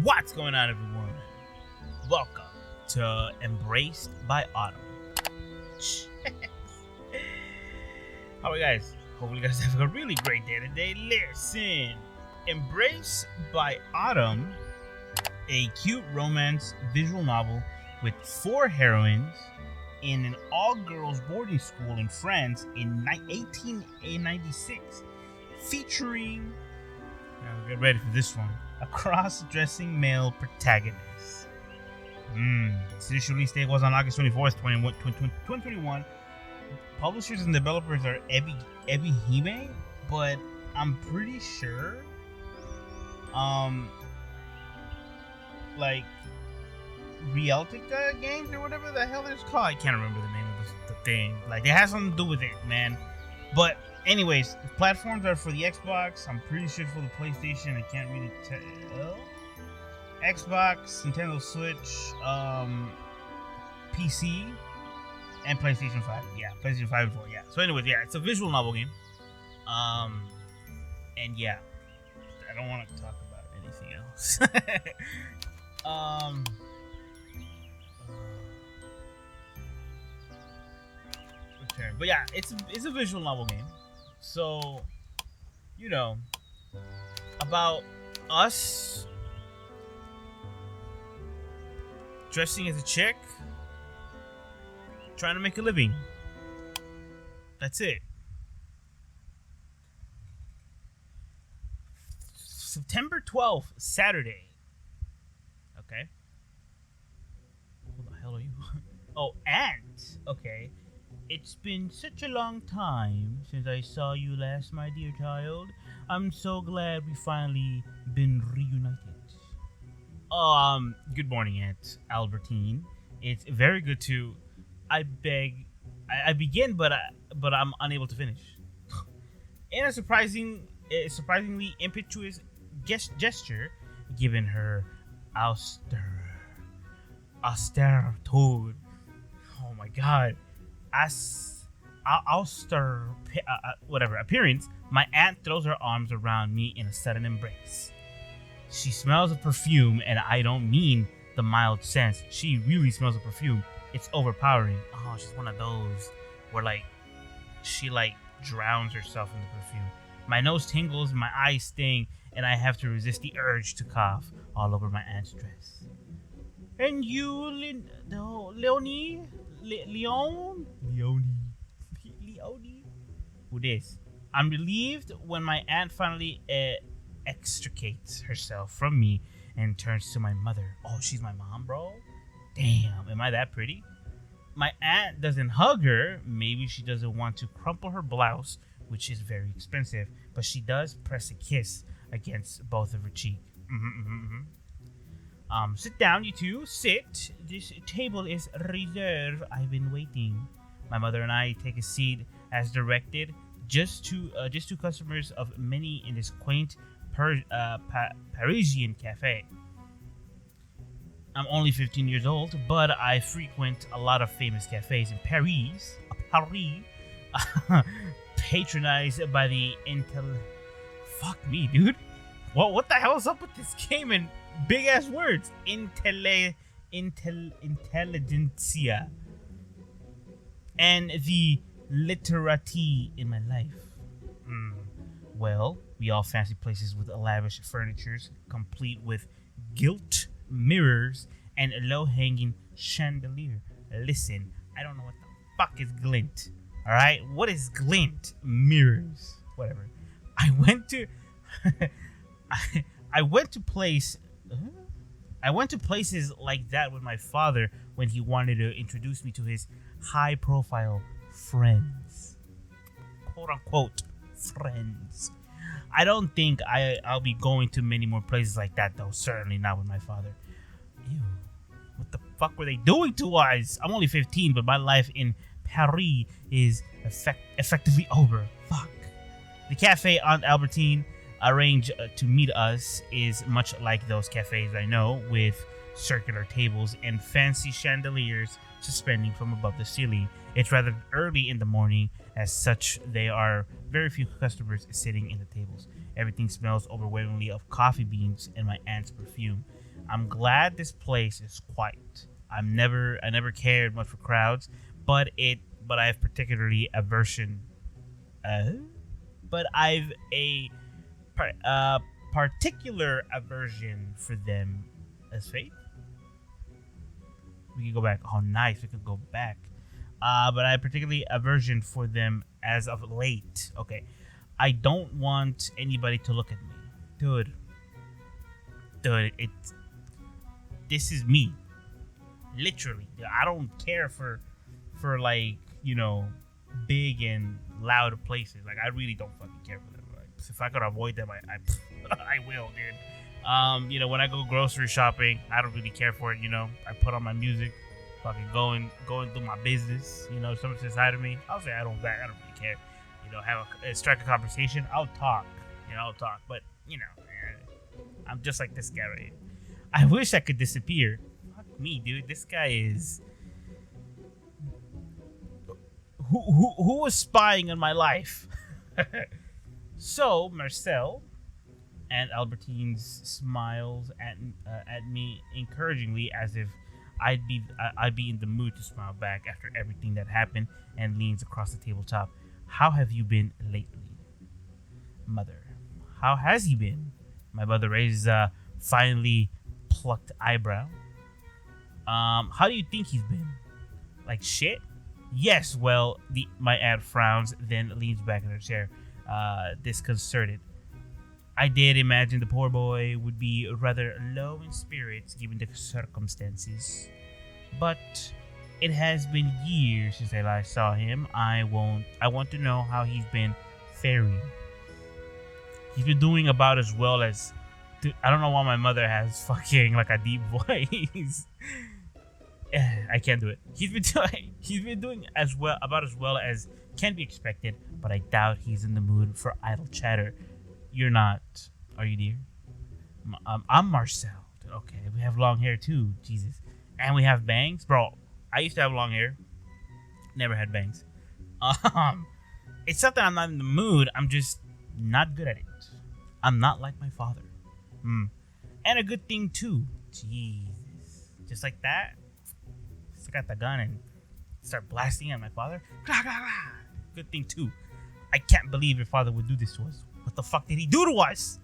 What's going on, everyone? Welcome to Embraced by Autumn. How are you guys? Hopefully, you guys have a really great day today. Listen, Embraced by Autumn, a cute romance visual novel with 4 heroines in an all-girls boarding school in France in 1896, featuring, now get ready for this one, a cross-dressing male protagonist. Its initial release date was on August 24th, 2021. Publishers and developers are Ebihime, but I'm pretty sure, like Realtica Games or whatever the hell it's called. I can't remember the name of the thing. Like, it has something to do with it, man. But anyways, the platforms are for the Xbox. I'm pretty sure for the PlayStation. I can't really tell. Xbox, Nintendo Switch, PC, and PlayStation 5. Yeah, PlayStation 5 and 4. Yeah. So anyways, yeah, it's a visual novel game. And yeah, I don't want to talk about anything else. Return. But yeah, it's a visual novel game. So, you know, about us dressing as a chick, trying to make a living. That's it. September 12th, Saturday. Okay. Who the hell are you? Oh, and, okay. It's been such a long time since I saw you last, my dear child. I'm so glad we finally been reunited. Good morning, Aunt Albertine. It's very good to. I begin, but I'm unable to finish. In a surprisingly impetuous gesture, given her austere tone. Oh my God, appearance. My aunt throws her arms around me in a sudden embrace. She smells of perfume, and I don't mean the mild sense. She really smells of perfume. It's overpowering. Oh, she's one of those where she drowns herself in the perfume. My nose tingles, my eyes sting, and I have to resist the urge to cough all over my aunt's dress. And you, Leonie? Who this? I'm relieved when my aunt finally extricates herself from me and turns to my mother. Oh, she's my mom, bro? Damn, am I that pretty? My aunt doesn't hug her. Maybe she doesn't want to crumple her blouse, which is very expensive, but she does press a kiss against both of her cheeks. Sit down, you two. Sit. This table is reserved. I've been waiting. My mother and I take a seat as directed. Just two customers of many in this quaint Parisian cafe. I'm only 15 years old, but I frequent a lot of famous cafes in Paris, patronized by the Fuck me, dude. What the hell is up with this game and big ass words? Intelligentsia. And the literati in my life. Well, we all fancy places with lavish furnitures, complete with gilt mirrors and a low-hanging chandelier. Listen, I don't know what the fuck is glint. All right, what is glint? Mirrors, whatever. I went to places like that with my father when he wanted to introduce me to his high-profile friends, quote unquote friends. I don't think I'll be going to many more places like that, though. Certainly not with my father. Ew. What the fuck were they doing to us? I'm only 15, but my life in Paris is effectively over. Fuck. The cafe Aunt Albertine arranged to meet us is much like those cafes I know, with circular tables and fancy chandeliers suspending from above the ceiling. It's rather early in the morning. As such, there are very few customers sitting in the tables. Everything smells overwhelmingly of coffee beans and my aunt's perfume. I'm glad this place is quiet. I never cared much for crowds, but I have particularly aversion. Uh, but I've a particular aversion for them as faith. We can go back. Oh, nice. We can go back. But I have particularly aversion for them as of late. Okay. I don't want anybody to look at me. Dude, this is me. Literally. I don't care for like, big and loud places. Like, I really don't fucking care for them. Like, if I could avoid them, I I will, dude. When I go grocery shopping, I don't really care for it. I put on my music, fucking going through my business. If someone says hi to me, I'll say I don't back. I don't really care. Strike a conversation. I'll talk. I'll talk. But I'm just like this guy right here. I wish I could disappear. Fuck me, dude. This guy is. Who was spying on my life? So Marcel and Albertine smiles at me encouragingly, as if I'd be in the mood to smile back after everything that happened, and leans across the tabletop. How have you been lately, mother? How has he been? My mother raises a finely plucked eyebrow. How do you think he's been? Like shit? Yes, well, my aunt frowns, then leans back in her chair, disconcerted. I did imagine the poor boy would be rather low in spirits given the circumstances. But it has been years since I last saw him. I want to know how he's been faring. He's been doing about as well as... Dude, I don't know why my mother has fucking like a deep voice. I can't do it. He's been doing about as well as can be expected, but I doubt he's in the mood for idle chatter. You're not, are you, dear? I'm Marcel. Okay, we have long hair too. Jesus, and we have bangs, bro. I used to have long hair. Never had bangs. It's not that I'm not in the mood. I'm just not good at it. I'm not like my father. And a good thing too. Jesus, just like that. Stick out the gun and start blasting at my father. Good thing too. I can't believe your father would do this to us. What the fuck did he do to us?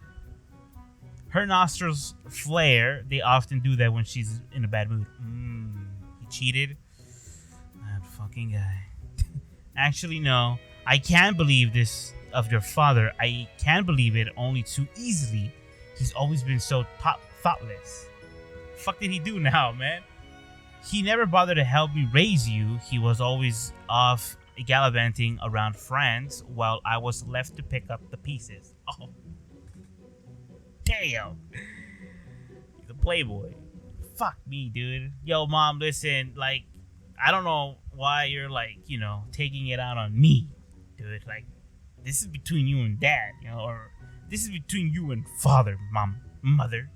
Her nostrils flare. They often do that when she's in a bad mood. He cheated. That fucking guy. Actually, no. I can't believe this of your father. I can't believe it only too easily. He's always been so thoughtless. Fuck did he do now, man? He never bothered to help me raise you. He was always off gallivanting around France while I was left to pick up the pieces. Oh, damn. He's a playboy. Fuck me, dude. Yo, mom, listen, like, I don't know why you're, like, taking it out on me, dude. Like, this is between you and dad, or this is between you and father, mother.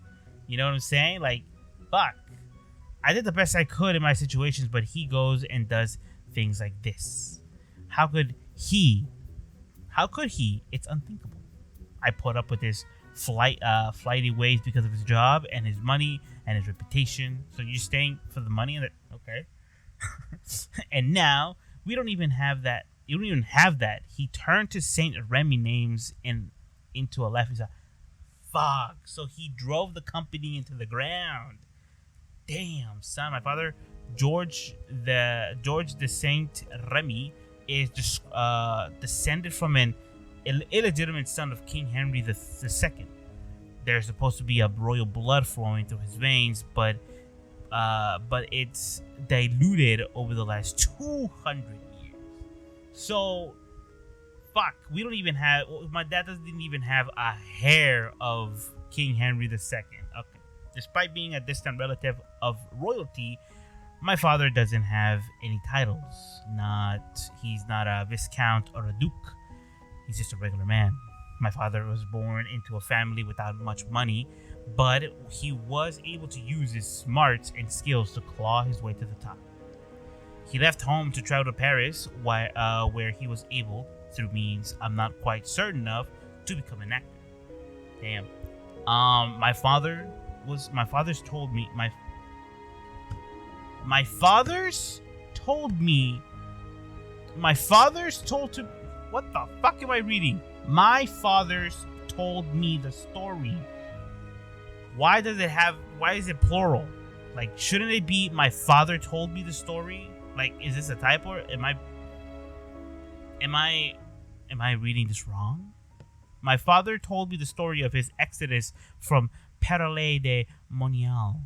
You know what I'm saying? Like, fuck. I did the best I could in my situations, but he goes and does things like this. How could he? It's unthinkable. I put up with his flighty ways because of his job and his money and his reputation. So you're staying for the money? Okay. And now we don't even have that. You don't even have that. He turned to Saint Remy names into a laugh. He's like, fuck. So he drove the company into the ground. Damn, son. My father, George de Saint Remy, is descended from an illegitimate son of King Henry II. There's supposed to be a royal blood flowing through his veins, but it's diluted over the last 200 years. So, fuck, we don't even have. My dad didn't even have a hair of King Henry II. Okay. Despite being a distant relative of royalty, my father doesn't have any titles. He's not a viscount or a duke. He's just a regular man. My father was born into a family without much money, but he was able to use his smarts and skills to claw his way to the top. He left home to travel to Paris, where he was able, through means I'm not quite certain of, to become an actor. Damn. My father was my father's told me my father's told me my father's told to what the fuck am I reading? My father's told me the story. Why is it plural? Like, shouldn't it be my father told me the story? Like, is this a typo? Am I reading this wrong? My father told me the story of his exodus from Perle de Monial,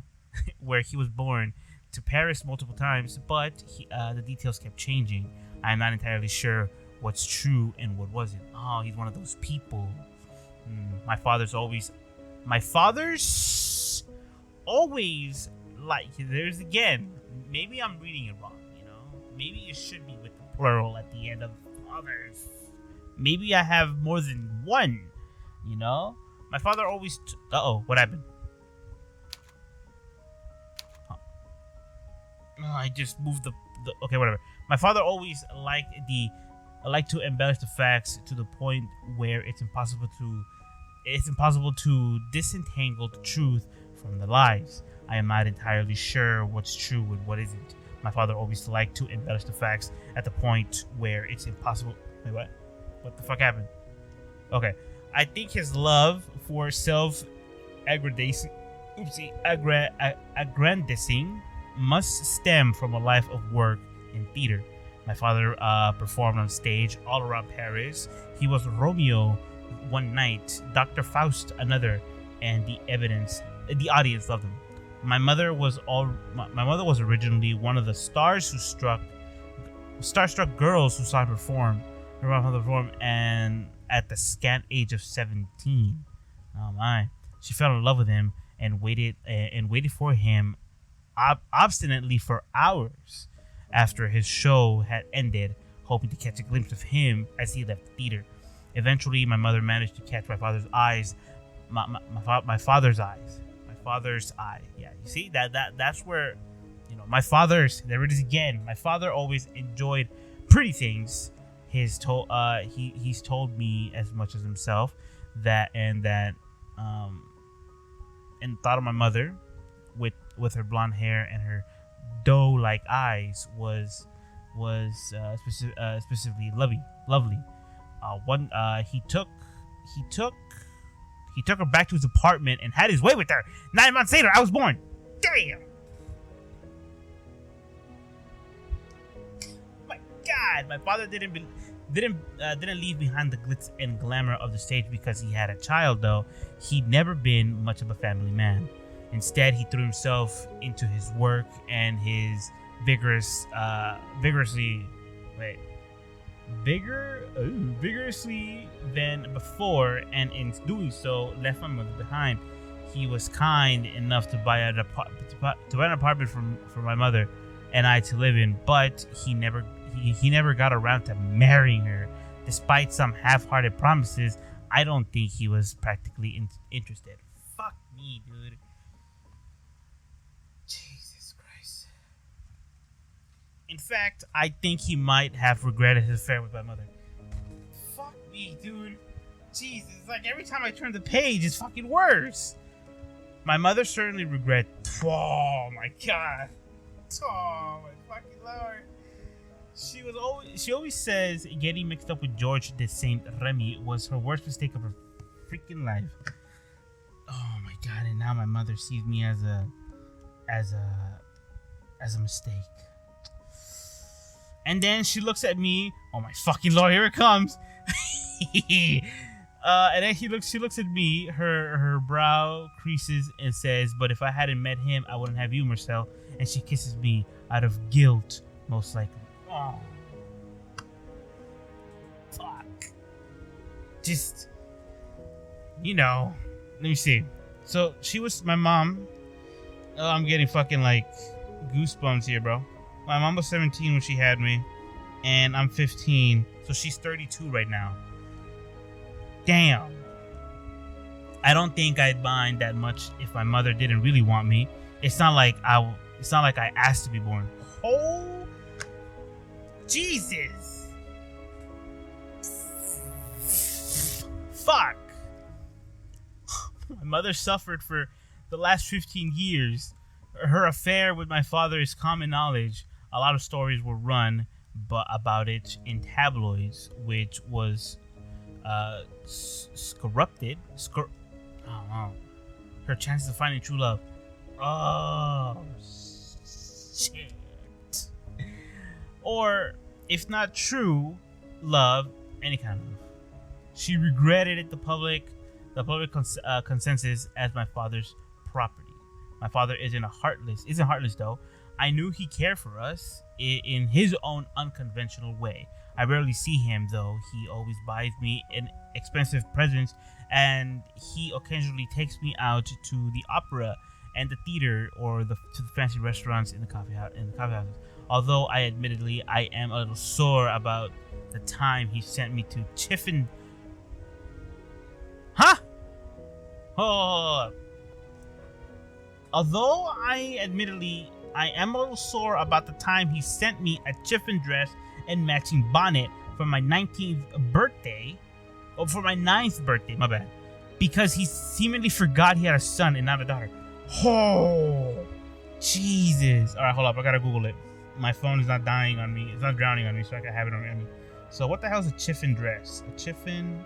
where he was born, to Paris multiple times, but the details kept changing. I'm not entirely sure what's true and what wasn't. Oh, he's one of those people. My father's always like, there's again, maybe I'm reading it wrong, you know? Maybe it should be with the plural at the end of fathers. Maybe I have more than one, you know? My father always... what happened? Oh, I just moved the... Okay, whatever. My father always liked to embellish the facts to the point where it's impossible to disentangle the truth from the lies. I am not entirely sure what's true and what isn't. My father always liked to embellish the facts at the point where it's impossible... Wait, what? What the fuck happened? Okay. I think his love for self-aggrandizing must stem from a life of work in theater. My father performed on stage all around Paris. He was Romeo one night, Dr. Faust another, and the audience loved him. My mother was originally one of the starstruck girls who saw him perform, and at the scant age of 17. Oh my. She fell in love with him and waited for him obstinately for hours after his show had ended, hoping to catch a glimpse of him as he left the theater. Eventually, my mother managed to catch my father's eyes. My father's eyes. My father's eye. Yeah, you see that's where, you know, my father's. There it is again. My father always enjoyed pretty things. He's told me as much as himself and thought of my mother with her blonde hair and her doe-like eyes was specifically lovely. He took her back to his apartment and had his way with her. 9 months later, I was born. Damn. My God, my father didn't leave behind the glitz and glamour of the stage because he had a child, though. He'd never been much of a family man. Instead, he threw himself into his work and his vigorously than before, and in doing so, left my mother behind. He was kind enough to buy an apartment for my mother and I to live in, but he never got around to marrying her. Despite some half-hearted promises, I don't think he was practically interested. Fuck me, dude. Jesus Christ. In fact, I think he might have regretted his affair with my mother. Fuck me, dude. Jesus, like every time I turn the page, it's fucking worse. My mother certainly regret. Oh my God. Oh my fucking Lord. She always says getting mixed up with George de Saint Remy was her worst mistake of her freaking life. Oh my God! And now my mother sees me as a mistake. And then she looks at me. Oh my fucking Lord! Here it comes. And then she looks at me. Her brow creases and says, "But if I hadn't met him, I wouldn't have you, Marcel." And she kisses me out of guilt, most likely. Oh. Fuck. Just, you know, let me see. So she was my mom. Oh, I'm getting fucking like goosebumps here, bro. My mom was 17 when she had me, and I'm 15, so she's 32 right now. Damn. I don't think I'd mind that much if my mother didn't really want me. It's not like I asked to be born. Oh. Jesus! Fuck! My mother suffered for the last 15 years, her affair with my father is common knowledge. A lot of stories were run about it in tabloids, which was corrupted. I don't know. Her chances of finding true love. Oh, shit. Or, if not true love, any kind of love. She regretted it. The public consensus as my father's property. My father isn't heartless though. I knew he cared for us in his own unconventional way. I rarely see him though. He always buys me an expensive presents, and he occasionally takes me out to the opera and the theater, or to the fancy restaurants in the coffee houses. Although I am a little sore about the time he sent me to Chiffin. Huh? Oh. Although I am a little sore about the time he sent me a chiffon dress and matching bonnet for my 19th birthday, or for my 9th birthday, my bad, because he seemingly forgot he had a son and not a daughter. Oh, Jesus. All right, hold up. I gotta Google it. My phone is not dying on me. It's not drowning on me, so I can have it on me. So what the hell is a chiffon dress? A chiffon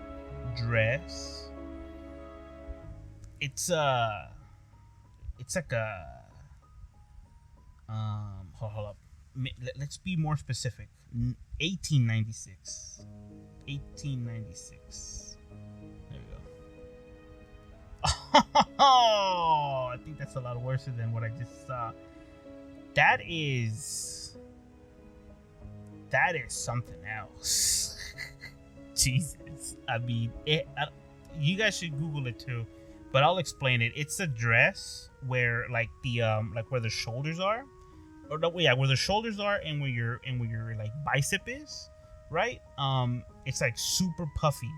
dress. It's like a hold up. Let's be more specific. 1896. There we go. Oh, I think that's a lot worse than what I just saw. That is something else. Jesus. I mean, you guys should Google it too, but I'll explain it. It's a dress where like the where the shoulders are, or no, yeah, where the shoulders are and where your like bicep is, right? It's like super puffy,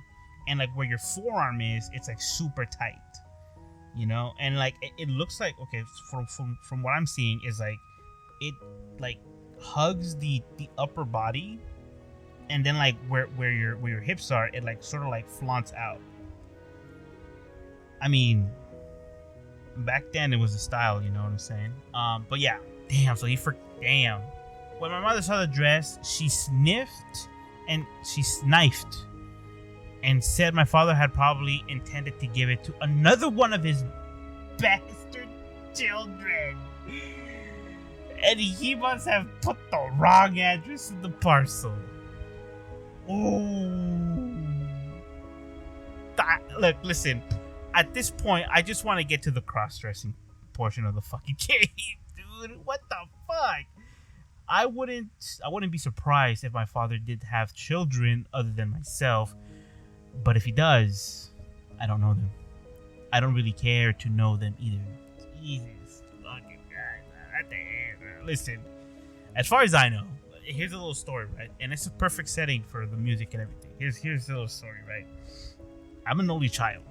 and like where your forearm is, it's like super tight, you know. And like it looks like, okay, from what I'm seeing is like it like hugs the upper body, and then like where your hips are, it like sort of like flaunts out. I mean, back then it was a style, you know what I'm saying? But yeah, damn. So damn. When my mother saw the dress, she snifted and said my father had probably intended to give it to another one of his bastard children, and he must have put the wrong address in the parcel. Ooh. Look, listen. At this point, I just want to get to the cross-dressing portion of the fucking game, dude. What the fuck? I wouldn't be surprised if my father did have children other than myself, but if he does, I don't know them. I don't really care to know them either. Jesus fucking God. What the hell? Listen, as far as I know, here's a little story, right? And it's a perfect setting for the music and everything. Here's a little story, right? I'm an only child.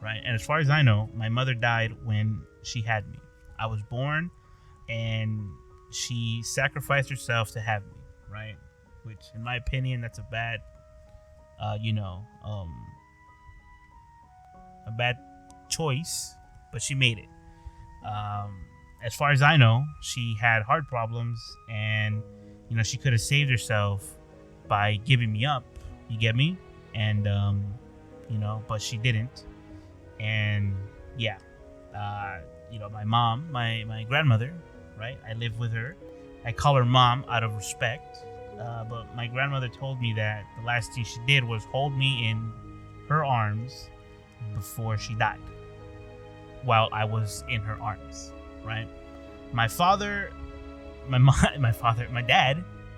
Right, and as far as I know, my mother died when she had me. I was born, and she sacrificed herself to have me. Right, which, in my opinion, that's a bad, a bad choice. But she made it. As far as I know, she had heart problems, and she could have saved herself by giving me up. You get me? And but she didn't. And yeah, my mom, my grandmother, right? I live with her. I call her mom out of respect. But my grandmother told me that the last thing she did was hold me in her arms before she died, while I was in her arms, right? My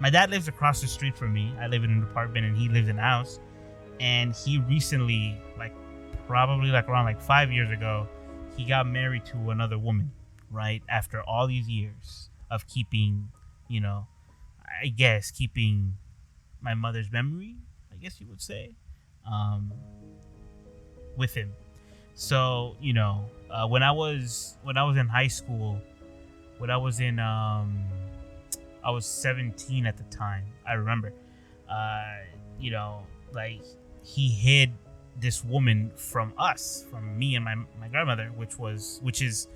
dad lives across the street from me. I live in an apartment and he lives in a house. And he recently, probably around 5 years ago, he got married to another woman, right? After all these years of keeping my mother's memory, I guess you would say, with him. So, when I was in high school, I was 17 at the time. I remember, he hid this woman from me and my grandmother, which is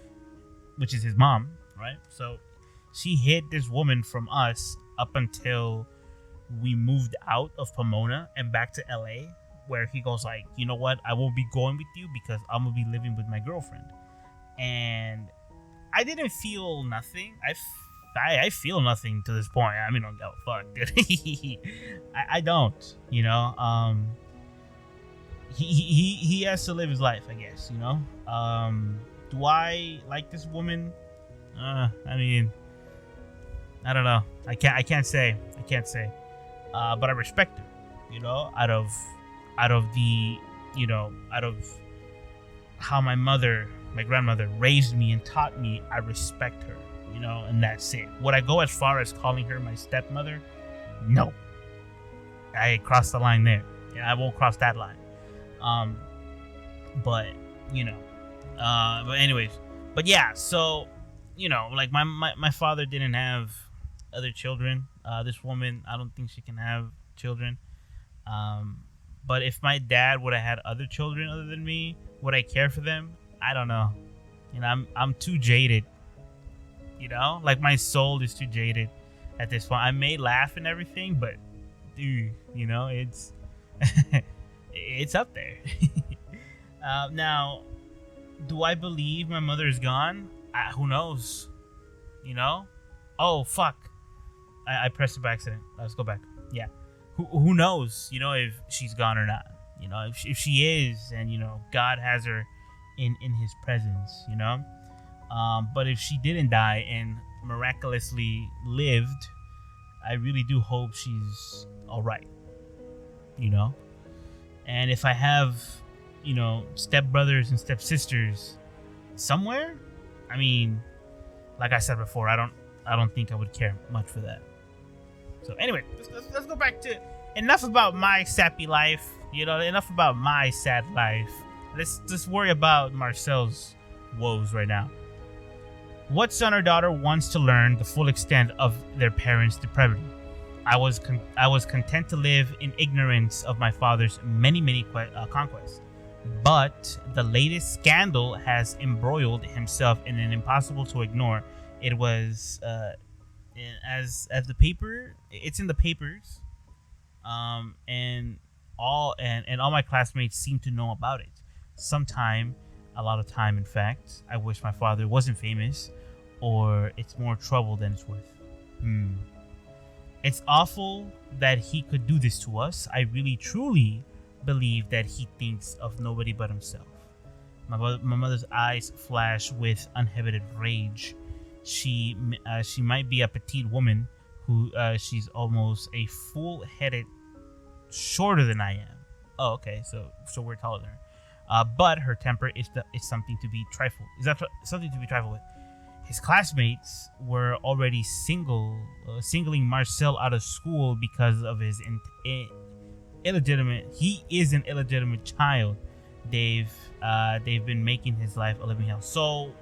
which is his mom, right? So she hid this woman from us up until we moved out of Pomona and back to LA, where he goes like, you know what, I won't be going with you because I'm gonna be living with my girlfriend. And I didn't feel nothing. I feel nothing to this point. I mean, I don't give a fuck, dude. I don't, you know. He has to live his life, I guess, you know. Do I like this woman? I mean, I don't know. I can't say. But I respect her, you know, out of how my grandmother raised me and taught me. I respect her, you know, and that's it. Would I go as far as calling her my stepmother? No. I crossed the line there. Yeah, I won't cross that line. But you know, but anyways, but yeah, so, you know, like my father didn't have other children. This woman, I don't think she can have children. But if my dad would have had other children other than me, would I care for them? I don't know. You know, I'm too jaded. You know, like my soul is too jaded at this point. I may laugh and everything, but dude, you know, it's it's up there. Now, do I believe my mother is gone? Who knows? You know? Oh, fuck. I pressed it by accident. Let's go back. Yeah. Who knows, you know, if she's gone or not. You know, if she is, and, you know, God has her in his presence, you know? But if she didn't die and miraculously lived, I really do hope she's all right. You know? And if I have, you know, stepbrothers and stepsisters somewhere, I mean, like I said before, I don't think I would care much for that. So anyway, let's go back to enough about my sappy life. You know, enough about my sad life. Let's just worry about Marcel's woes right now. What son or daughter wants to learn the full extent of their parents' depravity? I was content to live in ignorance of my father's many conquests, but the latest scandal has embroiled himself in an impossible to ignore. It was as the paper. It's in the papers, and all my classmates seem to know about it. A lot of time, in fact. I wish my father wasn't famous, or it's more trouble than it's worth. It's awful that he could do this to us. I really, truly believe that he thinks of nobody but himself. My mother's eyes flash with uninhibited rage. She might be a petite woman who she's almost a full-headed, shorter than I am. Oh, okay, so we're taller than her. But her temper is something to be trifled. Is that something to be trifled with? His classmates were already singling Marcel out of school because of his illegitimate. He is an illegitimate child. They've been making his life a living hell. So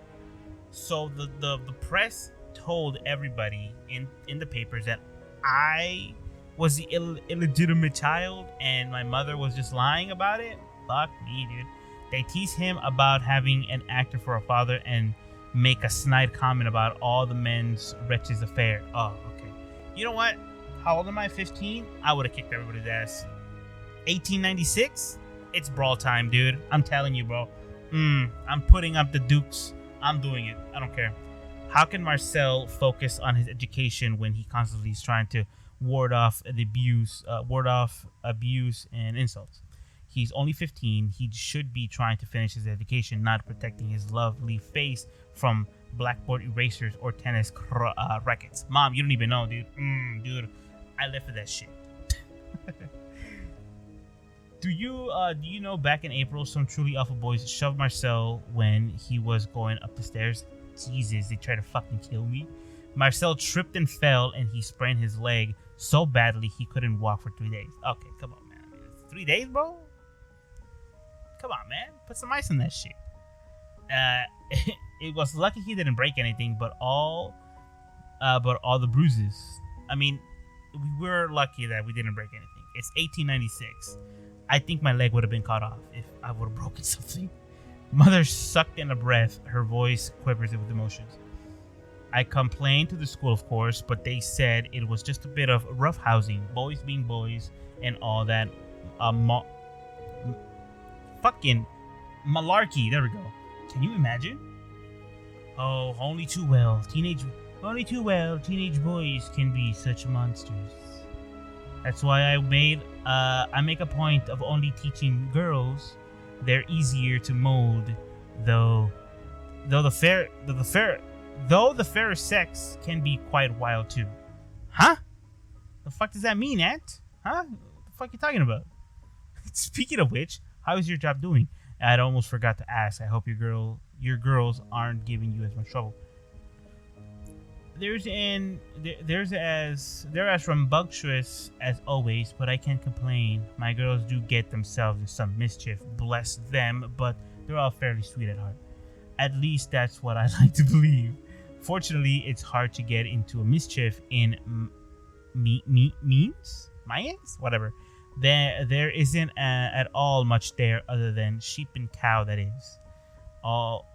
the press told everybody in the papers that I was the illegitimate child and my mother was just lying about it. Fuck me, dude. They tease him about having an actor for a father and make a snide comment about all the men's wretched affair. Oh, okay. You know what? How old am I? 15? I would have kicked everybody's ass. 1896? It's brawl time, dude. I'm telling you, bro. I'm putting up the dukes. I'm doing it. I don't care. How can Marcel focus on his education when he constantly is trying to ward off abuse and insults? He's only 15. He should be trying to finish his education, not protecting his lovely face from blackboard erasers or tennis rackets. Mom, you don't even know, dude. Dude, I live for that shit. Do you know back in April, some truly awful boys shoved Marcel when he was going up the stairs? Jesus, they tried to fucking kill me. Marcel tripped and fell, and he sprained his leg so badly he couldn't walk for 3 days. Okay, come on, man. 3 days, bro? Come on, man. Put some ice in that shit. It was lucky he didn't break anything, but all the bruises. I mean, we were lucky that we didn't break anything. It's 1896. I think my leg would have been cut off if I would have broken something. Mother sucked in a breath. Her voice quivers with emotions. I complained to the school, of course, but they said it was just a bit of rough housing, boys being boys, and all that fucking malarkey. There we go. Can you imagine? Oh, only too well. Teenage boys can be such monsters. That's why I make a point of only teaching girls. They're easier to mold, though the fairer sex can be quite wild too. Huh? The fuck does that mean, Aunt? Huh? What the fuck you talking about? Speaking of which, how is your job doing? I almost forgot to ask. I hope your girls aren't giving you as much trouble. They're as rambunctious as always, but I can't complain. My girls do get themselves in some mischief, bless them, but they're all fairly sweet at heart. At least that's what I like to believe. Fortunately, it's hard to get into a mischief in means, whatever. There isn't at all much there other than sheep and cow. That is all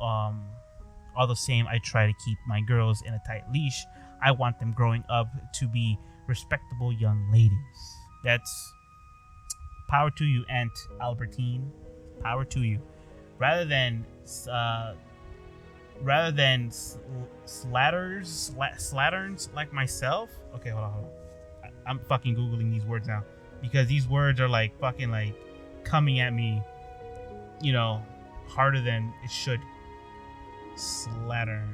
the same. I try to keep my girls in a tight leash. I want them growing up to be respectable young ladies. That's power to you, Aunt Albertine. Power to you. Rather than slatterns like myself. Okay, hold on. I'm fucking Googling these words now because these words are like fucking like coming at me, harder than it should. Slattern.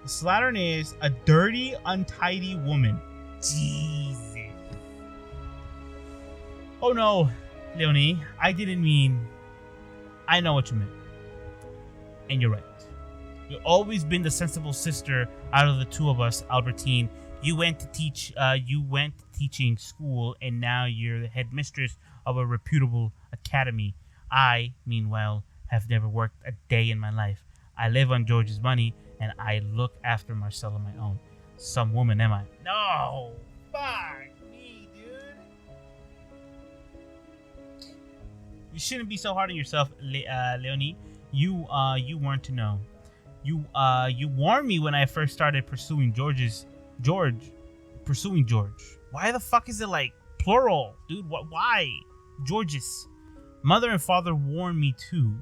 A slattern is a dirty, untidy woman. Jesus. Oh no, Leonie, I didn't mean. I know what you meant. And you're right. You've always been the sensible sister out of the two of us, Albertine. You went to teaching school, and now you're the headmistress of a reputable academy. I, meanwhile, have never worked a day in my life. I live on George's money, and I look after Marcel on my own. Some woman am I? No! Fuck me, dude! You shouldn't be so hard on yourself, Leonie. You weren't to know. You warned me when I first started pursuing George. Why the fuck is it like plural, dude? Why? George's. Mother and father warned me too.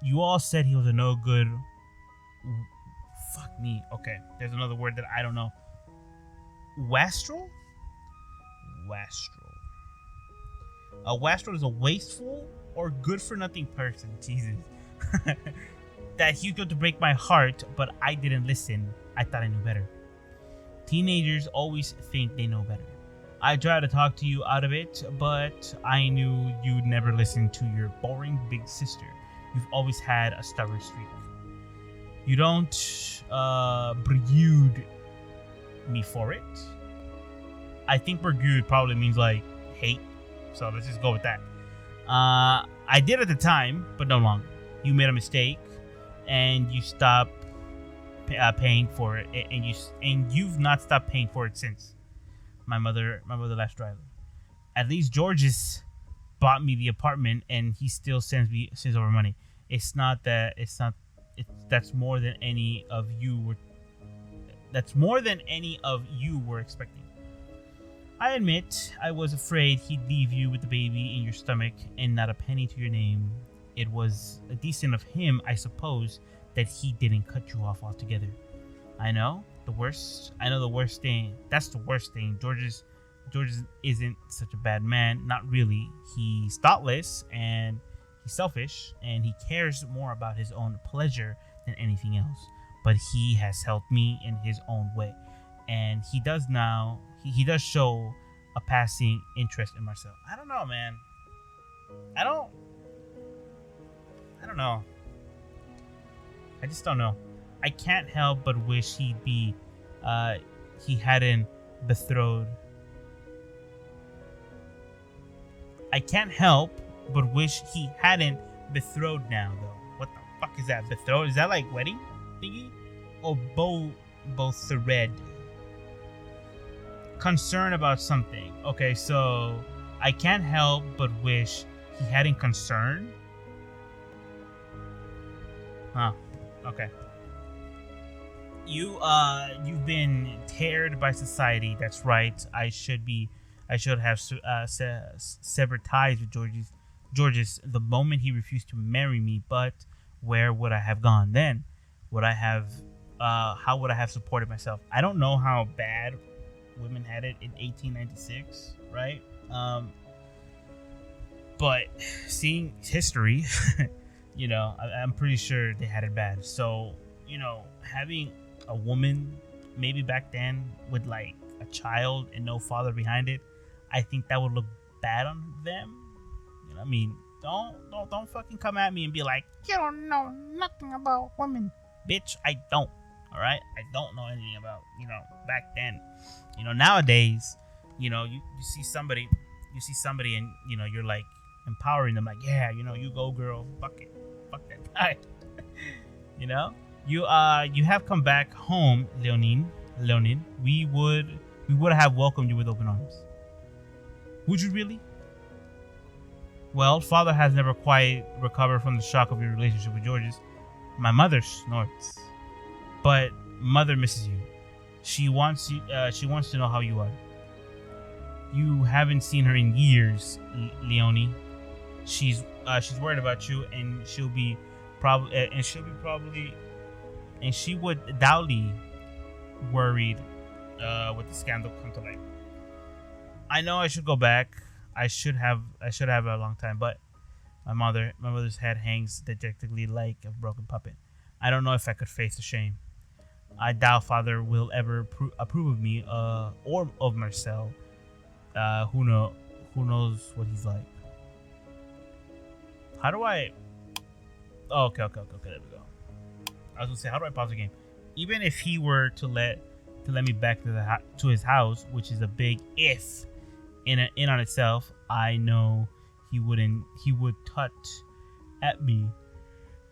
You all said he was a no good. Fuck me. Okay, there's another word that I don't know. Wastrel? A wastrel is a wasteful or good for nothing person. Jesus. That he's going to break my heart, but I didn't listen. I thought I knew better. Teenagers always think they know better. I tried to talk to you out of it, but I knew you'd never listen to your boring big sister. You've always had a stubborn streak. You don't bergude me for it. I think bergude probably means like hate, so let's just go with that. I did at the time, but no longer. You made a mistake, and you stopped paying for it, and you've not stopped paying for it since. My mother last driver. At least George's bought me the apartment, and he still sends over money. That's more than any of you were expecting. I admit I was afraid he'd leave you with the baby in your stomach and not a penny to your name. It was decent of him, I suppose, that he didn't cut you off altogether. I know the worst thing. That's the worst thing. George isn't such a bad man. Not really. He's thoughtless and he's selfish, and he cares more about his own pleasure than anything else. But he has helped me in his own way, and he does now. He does show a passing interest in Marcel. I don't know, man. I don't know. I just don't know. I can't help but wish he hadn't betrothed. I can't help but wish he hadn't betrothed now, though. What the fuck is that? Betrothed? Is that like wedding thingy? Or both the red? Concern about something. Okay, so I can't help but wish he hadn't concern. Huh. Okay. You've been teared by society. That's right. I should have severed ties with Georges the moment he refused to marry me. But where would I have gone then? Would I have? How would I have supported myself? I don't know how bad women had it in 1896, right? But seeing history, I'm pretty sure they had it bad. So, having a woman maybe back then with like a child and no father behind it, I think that would look bad on them. I mean, don't fucking come at me and be like, you don't know nothing about women. Bitch, I don't. All right? I don't know anything about, back then. Nowadays, you see somebody and, you're like empowering them, like, yeah, you go, girl. Fuck it. Fuck that guy. You have come back home, Leonid. We would have welcomed you with open arms. Would you really? Well, father has never quite recovered from the shock of your relationship with Georges. My mother snorts. But mother misses you. She wants you. She wants to know how you are. You haven't seen her in years, Leonie. She's worried about you, and she would doubtly worried with the scandal come to light. I know I should go back. I should have a long time, but my mother's head hangs dejectedly like a broken puppet. I don't know if I could face the shame. I doubt father will ever approve of me or of Marcel. Who knows what he's like. How do I... Oh, okay, there we go. I was gonna say, how do I pause the game? Even if he were to let me back to his house, which is a big if in on itself, I know he would tut at me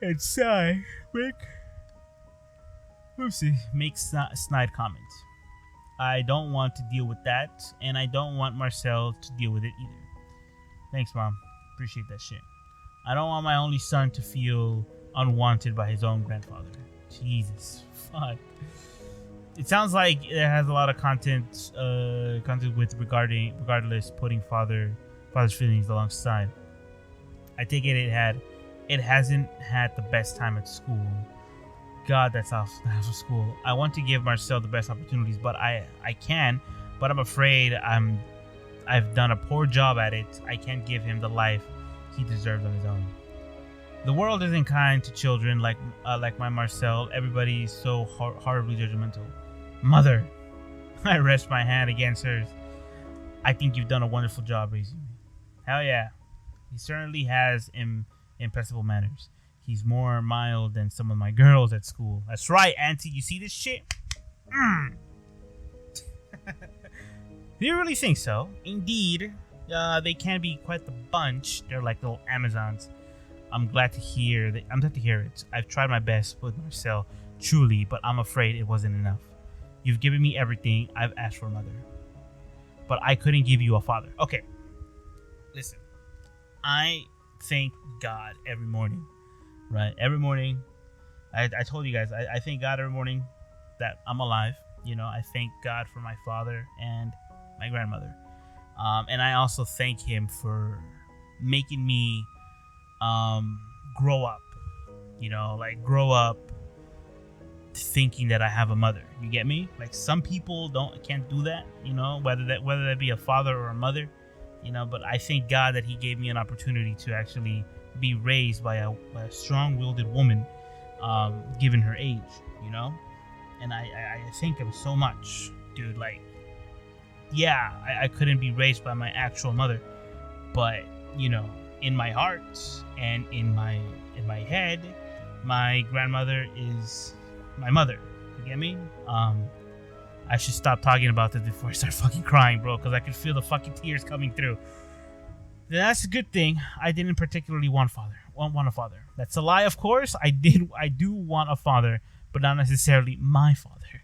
and sigh, make snide comments. I don't want to deal with that, and I don't want Marcel to deal with it either. Thanks, Mom. Appreciate that shit. I don't want my only son to feel unwanted by his own grandfather. Jesus, fuck. It sounds like it has a lot of content with regardless putting father's feelings alongside. I take it it hasn't had the best time at school. God, that's off school. I want to give Marcel the best opportunities, but I can, but I'm afraid I've done a poor job at it. I can't give him the life he deserves on his own. The world isn't kind to children like my Marcel. Everybody's so horribly judgmental. Mother, I rest my hand against hers. I think you've done a wonderful job raising me. Hell yeah. He certainly has impressible manners. He's more mild than some of my girls at school. That's right, Auntie. You see this shit? Do you really think so? Indeed. They can be quite the bunch. They're like little Amazons. I'm glad to hear it. I've tried my best with Marcel, truly, but I'm afraid it wasn't enough. You've given me everything I've asked for, Mother. But I couldn't give you a father. Okay. Listen. I thank God every morning. Right? Every morning. I told you guys, I thank God every morning that I'm alive. I thank God for my father and my grandmother. And I also thank him for making me grow up. Grow up thinking that I have a mother. You get me? Like, some people can't do that, whether that be a father or a mother, but I thank God that he gave me an opportunity to actually be raised by a strong-willed woman, given her age, and I thank him so much, dude. Like, yeah, I couldn't be raised by my actual mother, but in my heart and in my head, my grandmother is my mother. You get me? I should stop talking about this before I start fucking crying, bro, because I can feel the fucking tears coming through. That's a good thing. I didn't particularly want a father. That's a lie, of course. I do want a father, but not necessarily my father.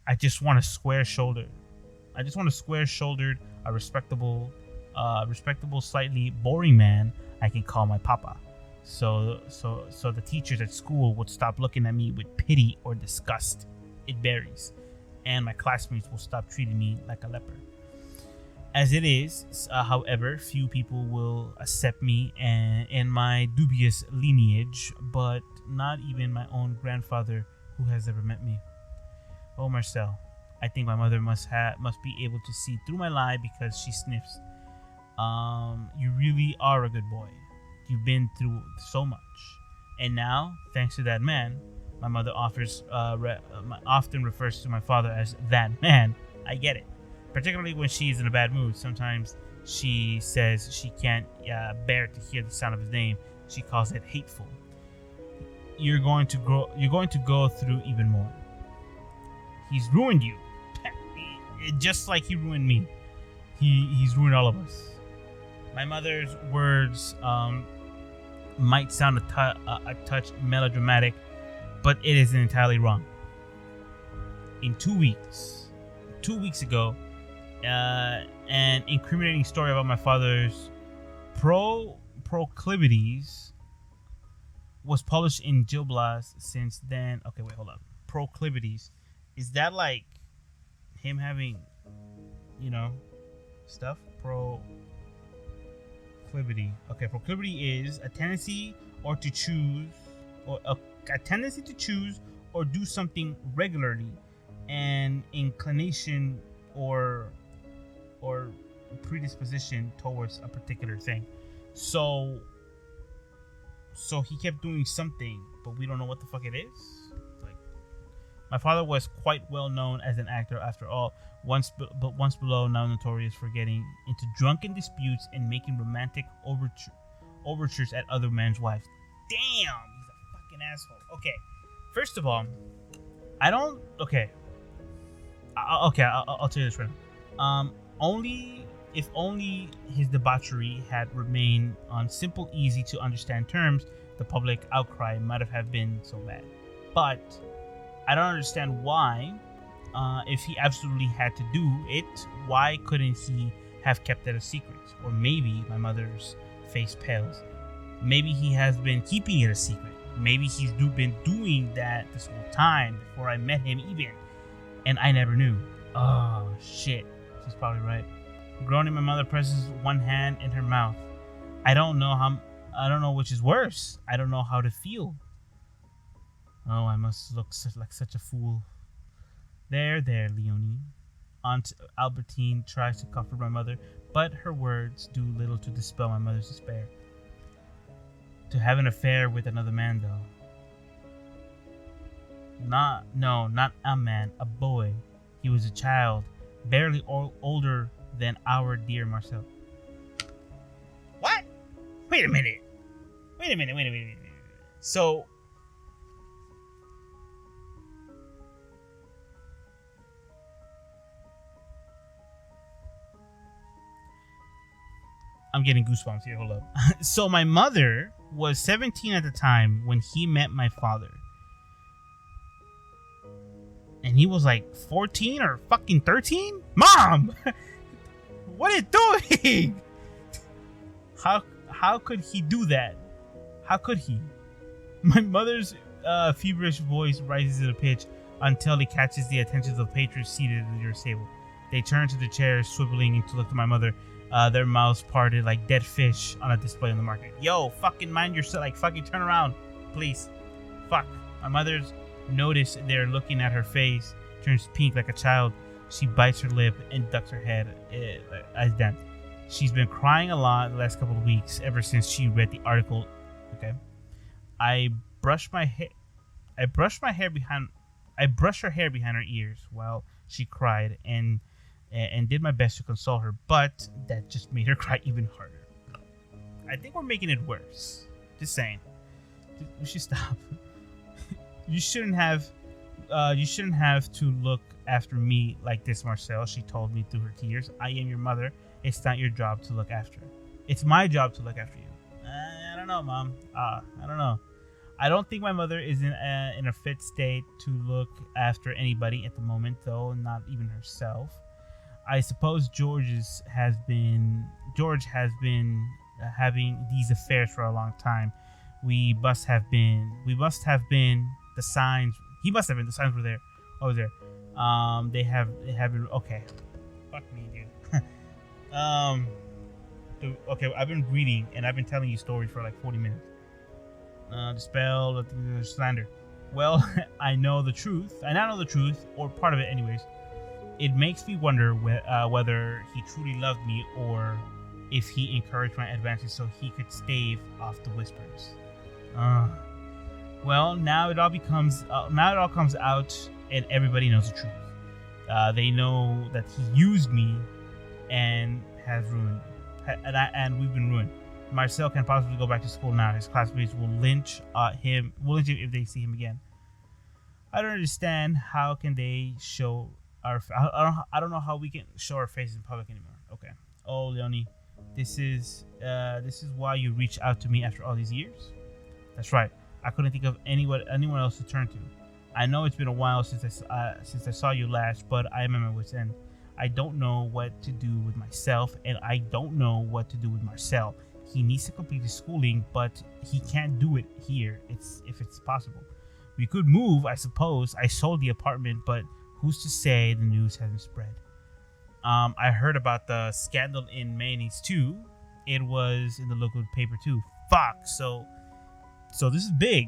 I just want a square-shouldered, a respectable, slightly boring man I can call my papa. So the teachers at school would stop looking at me with pity or disgust. It varies. And my classmates will stop treating me like a leper. As it is, however, few people will accept me and my dubious lineage, but not even my own grandfather who has ever met me. Oh, Marcel, I think my mother must be able to see through my lie because she sniffs. You really are a good boy. You've been through so much. And now, thanks to that man, my mother often refers to my father as that man. I get it. Particularly when she's in a bad mood. Sometimes she says she can't bear to hear the sound of his name. She calls it hateful. You're going to go through even more. He's ruined you. Just like he ruined me. He's ruined all of us. My mother's words might sound a touch melodramatic, but it isn't entirely wrong. In 2 weeks ago, an incriminating story about my father's proclivities was published in Gil Blas. Since then, okay, wait, hold up. Proclivities, is that like him having, stuff? Proclivity. Okay, proclivity is a tendency to choose or do something regularly, an inclination or predisposition towards a particular thing. So he kept doing something, but we don't know what the fuck it is. Like, my father was quite well known as an actor, after all. Once below, now notorious for getting into drunken disputes and making romantic overtures at other men's wives. Damn, he's a fucking asshole. Okay, first of all, I don't. Okay, I'll tell you this right now. If only his debauchery had remained on simple, easy to understand terms, the public outcry might have been so bad. But I don't understand why. If he absolutely had to do it, why couldn't he have kept it a secret? Or maybe my mother's face pales. Maybe he has been keeping it a secret. Maybe he's been doing that this whole time before I met him even, and I never knew. Oh shit, she's probably right. Groaning, my mother presses one hand in her mouth. I don't know which is worse. I don't know how to feel. Oh, I must look like such a fool. There, Leonie. Aunt Albertine tries to comfort my mother, but her words do little to dispel my mother's despair. To have an affair with another man, though. Not a man, a boy. He was a child, barely older than our dear Marcel. What? Wait a minute. So, I'm getting goosebumps here. Hold up. So my mother was 17 at the time when he met my father. And he was like 14 or fucking 13? Mom! What are you doing? How could he do that? How could he? My mother's feverish voice rises in a pitch until it catches the attention of the patrons seated at your table. They turn to the chairs, swiveling to look at my mother. Their mouths parted like dead fish on a display in the market. Yo, fucking mind yourself. Like, fucking turn around, please. Fuck. My mother's notice they're looking at her face, turns pink like a child. She bites her lip and ducks her head as that. She's been crying a lot the last couple of weeks, ever since she read the article. Okay. I brush her hair behind her ears while she cried and did my best to console her, but that just made her cry even harder. I think we're making it worse. Just saying. We should stop. You shouldn't have to look after me like this, Marcel, she told me through her tears. I am your mother. It's not your job to look after. It's my job to look after you. I don't know, Mom. I don't know. I don't think my mother is in a fit state to look after anybody at the moment, though, not even herself. I suppose George has been having these affairs for a long time. We must have been the signs. He must have been the signs were there. Over there. They have been okay. Fuck me, dude. Okay, I've been reading and I've been telling you stories for like 40 minutes. Dispel the slander. Well, I know the truth. I now know the truth, or part of it, anyways. It makes me wonder whether he truly loved me, or if he encouraged my advances so he could stave off the whispers. Well, now it all comes out, and everybody knows the truth. They know that he used me, and has ruined, and we've been ruined. Marcel can possibly go back to school now. His classmates will lynch him. Will lynch him if they see him again. I don't understand. How can they show our? I don't know how we can show our faces in public anymore. Okay. Oh, Leonie, this is why you reached out to me after all these years. That's right. I couldn't think of anyone else to turn to. I know it's been a while since I saw you last, but I am at my wit's end. I don't know what to do with myself, and I don't know what to do with Marcel. He needs to complete his schooling, but he can't do it here. If it's possible. We could move, I suppose. I sold the apartment, but who's to say the news hasn't spread? I heard about the scandal in Mayonnaise too. It was in the local paper too. Fuck. So this is big.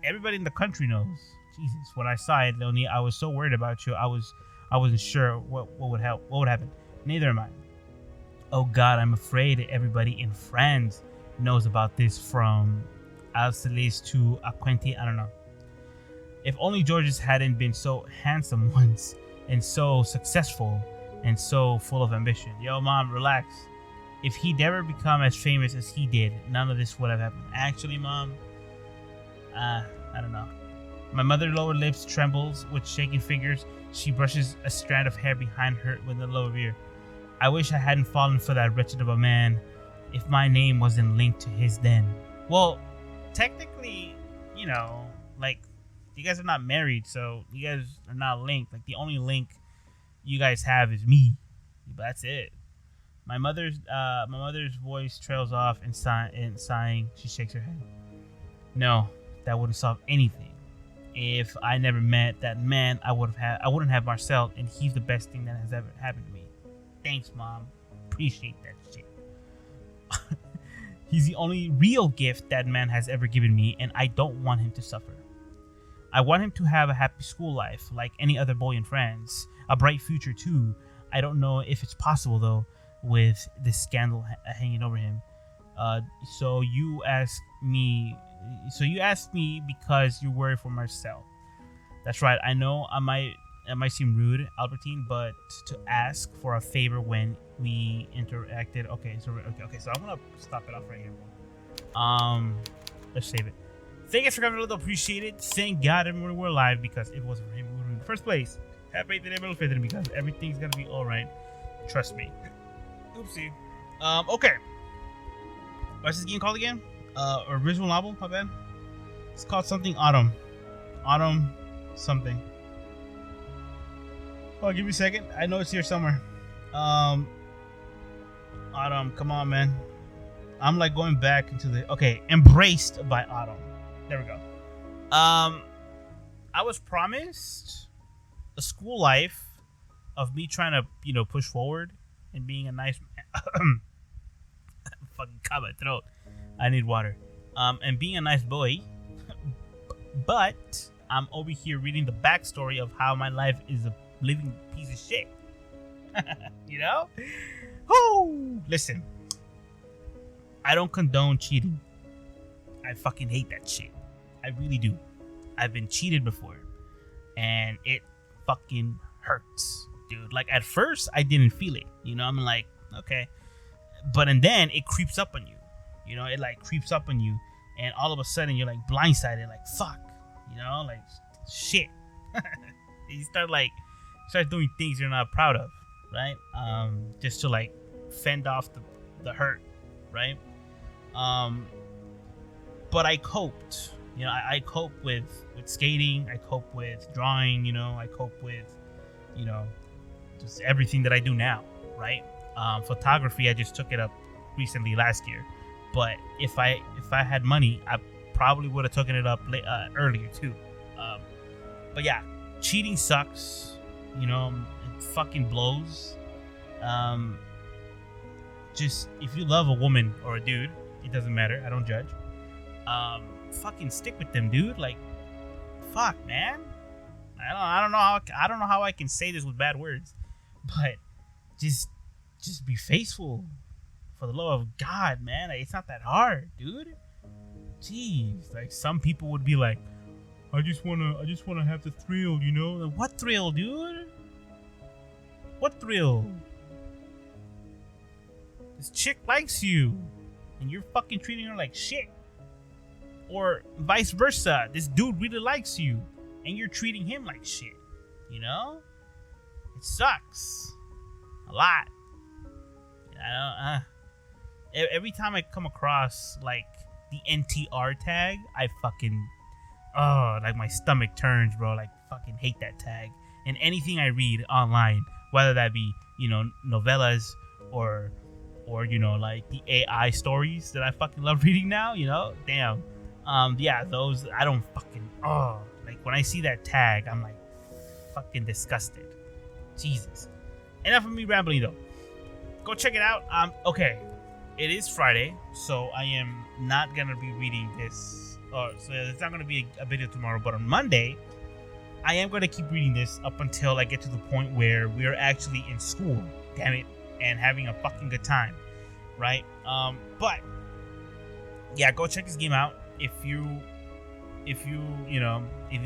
Everybody in the country knows. Jesus. When I saw it, Leonie, I was so worried about you. I wasn't sure what would help. What would happen. Neither am I. Oh God, I'm afraid everybody in France knows about this, from Alceles to Aquenti. I don't know. If only Georges hadn't been so handsome once, and so successful, and so full of ambition. Yo, Mom, relax. If he'd ever become as famous as he did, none of this would have happened. Actually, Mom, I don't know. My mother's lower lips trembles with shaking fingers. She brushes a strand of hair behind her with the lower ear. I wish I hadn't fallen for that wretched of a man. If my name wasn't linked to his then. Well, technically, like, you guys are not married, so you guys are not linked. Like, the only link you guys have is me. But that's it. My mother's voice trails off, and sighing, she shakes her head. No, that wouldn't solve anything. If I never met that man, I wouldn't have Marcel, and he's the best thing that has ever happened to me. Thanks, Mom. Appreciate that shit. He's the only real gift that man has ever given me, and I don't want him to suffer. I want him to have a happy school life, like any other boy in France. A bright future, too. I don't know if it's possible, though, with this scandal hanging over him. So you asked me because you're worried for Marcel. That's right. I know it might seem rude, Albertine, but to ask for a favor when we interacted. Okay, so I'm gonna stop it off right here. Let's save it. Thank you for coming, a little appreciated. Thank God everyone we're alive, because if it wasn't for him, we would have been in the first place. Have faith in everyone, faith in him, because everything's gonna be all right. Trust me. Oopsie. Okay. What's this game called again? Original novel. My bad. It's called something Autumn. Autumn something. Oh, give me a second. I know it's here somewhere. Autumn, come on, man. I'm like going back into the... Okay, Embraced by Autumn. There we go. I was promised a school life of me trying to, push forward and being a nice man. Fucking cut my throat. I need water. And being a nice boy. But I'm over here reading the backstory of how my life is a living piece of shit. Whoo! Listen, I don't condone cheating. I fucking hate that shit. I really do. I've been cheated before, and it fucking hurts, dude. Like, at first I didn't feel it, I'm like, okay, but and then it creeps up on you, it like creeps up on you, and all of a sudden you're like blindsided, like fuck, like shit. You start doing things you're not proud of, right? Just to like fend off the hurt, right? But I coped. I cope with skating. I cope with drawing. I cope with, just everything that I do now, right? Photography, I just took it up recently last year. But if I had money, I probably would have taken it up earlier too. But yeah, cheating sucks. You know, it fucking blows. Just if you love a woman or a dude, it doesn't matter. I don't judge. Fucking stick with them, dude. Like, fuck, man. I don't know how I can say this with bad words, but just be faithful for the love of God, man. Like, it's not that hard, dude. Jeez, like some people would be like, I just wanna have the thrill, you know? Like, what thrill, dude? What thrill? This chick likes you, and you're fucking treating her like shit. Or vice versa, this dude really likes you, and you're treating him like shit. You know? It sucks. A lot. Every time I come across, like, the NTR tag, I fucking... like, my stomach turns, bro. Like, fucking hate that tag. And anything I read online, whether that be, you know, novellas or you know, like, the AI stories that I fucking love reading now, you know? Damn. Yeah, those, I don't fucking... like, when I see that tag, I'm, like, fucking disgusted. Jesus. Enough of me rambling, though. Go check it out. Okay. It is Friday, so I am not gonna be reading this. So it's not gonna be a video tomorrow, but on Monday, I am gonna keep reading this up until I get to the point where we are actually in school. Damn it, and having a fucking good time, right? But yeah, go check this game out. If you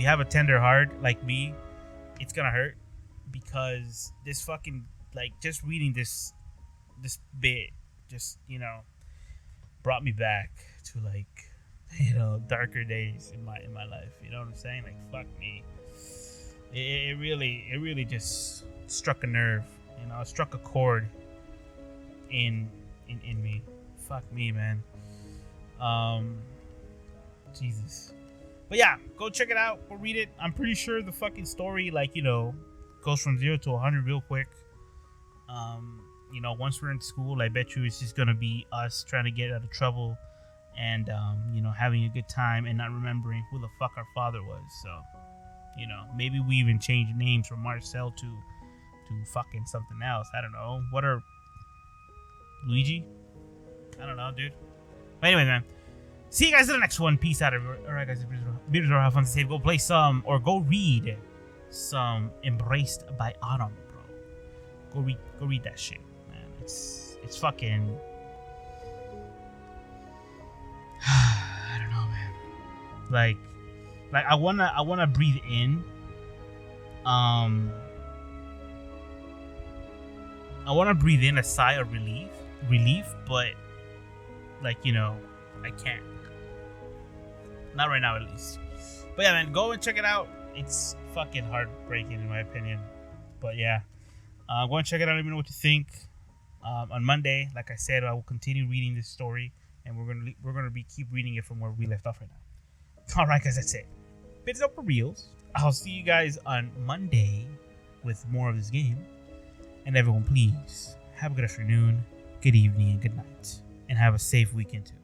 have a tender heart like me, it's gonna hurt because this fucking, like, just reading this bit just, you know, brought me back to, like, you know, darker days in my life. You know what I'm saying? Like, fuck me. It really just struck a nerve. You know, it struck a chord in me. Fuck me, man. Jesus. But yeah, go check it out. Go read it. I'm pretty sure the fucking story, like, you know, goes from 0 to 100 real quick. You know, once we're in school, I bet you it's just gonna be us trying to get out of trouble and you know, having a good time and not remembering who the fuck our father was. So, you know, maybe we even change names from Marcel to fucking something else. I don't know. What are Luigi? I don't know, dude. But anyway, man. See you guys in the next one. Peace out, everyone. Alright, guys. Beers are have fun to save. Go play some, or go read some Embraced by Autumn, bro. Go read that shit, man. It's fucking... I don't know, man. Like I wanna breathe in. I wanna breathe in a sigh of relief, but, like, you know, I can't. Not right now, at least. But yeah, man, go and check it out. It's fucking heartbreaking, in my opinion. But yeah, go and check it out. Let me know what you think. On Monday, like I said, I will continue reading this story, and we're gonna keep reading it from where we left off right now. All right, guys, that's it. Bits up for reals. I'll see you guys on Monday with more of this game. And everyone, please have a good afternoon, good evening, and good night, and have a safe weekend too.